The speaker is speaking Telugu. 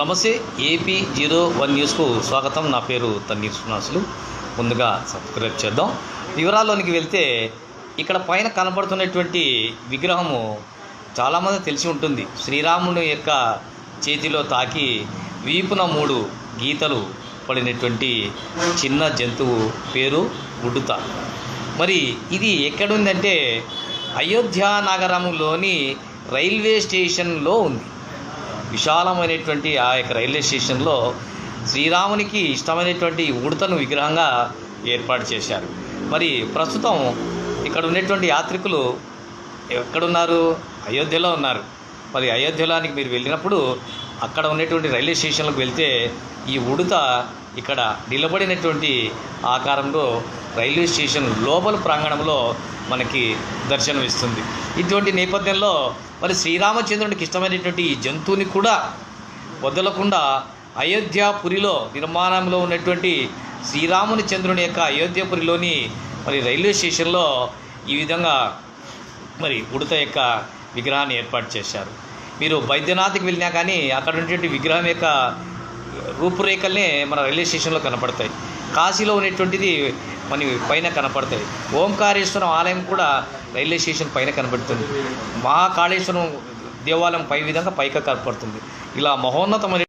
నమస్తే AP01 న్యూస్కు స్వాగతం. నా పేరు తన్నీర్ శ్రీనివాసులు. ముందుగా సబ్స్క్రైబ్ చేద్దాం. వివరాల్లోనికి వెళ్తే ఇక్కడ పైన కనబడుతున్నటువంటి విగ్రహము చాలామంది తెలిసి ఉంటుంది. శ్రీరాముని యొక్క చేతిలో తాకి వీపున 3 గీతలు పడినటువంటి చిన్న జంతువు పేరు ఉడుత. మరి ఇది ఎక్కడుందంటే అయోధ్య నగరంలోని రైల్వే స్టేషన్లో ఉంది. విశాలమైనటువంటి ఆ యొక్క రైల్వే స్టేషన్లో శ్రీరామునికి ఇష్టమైనటువంటి ఉడతను విగ్రహంగా ఏర్పాటు చేశారు. మరి ప్రస్తుతం ఇక్కడ ఉన్నటువంటి యాత్రికులు ఎక్కడున్నారు? అయోధ్యలో ఉన్నారు. మరి అయోధ్యలోనికి మీరు వెళ్ళినప్పుడు అక్కడ ఉన్నటువంటి రైల్వే స్టేషన్లకు వెళ్తే ఈ ఉడత ఇక్కడ నిలబడినటువంటి ఆకారంలో రైల్వే స్టేషన్ లోపల ప్రాంగణంలో మనకి దర్శనమిస్తుంది. ఇటువంటి నేపథ్యంలో మరి శ్రీరామచంద్రునికి ఇష్టమైనటువంటి ఈ జంతువుని కూడా వదలకుండా అయోధ్యపురిలో నిర్మాణంలో ఉన్నటువంటి శ్రీరాముని చంద్రుని యొక్క అయోధ్యపురిలోని మరి రైల్వే స్టేషన్లో ఈ విధంగా మరి ఉడత యొక్క విగ్రహాన్ని ఏర్పాటు చేశారు. మీరు బైద్యనాథ్కి వెళ్ళినా కానీ అక్కడ ఉన్నటువంటి విగ్రహం యొక్క రూపురేఖలనే మన రైల్వే స్టేషన్లో కనపడతాయి. కాశీలో ఉన్నటువంటిది మన పైన కనపడతాయి. ఓంకారేశ్వరం ఆలయం కూడా రైల్వే స్టేషన్ పైన కనబడుతుంది. మహాకాళేశ్వరం దేవాలయం పై విధంగా పైకి కనపడుతుంది. ఇలా మహోన్నతమైన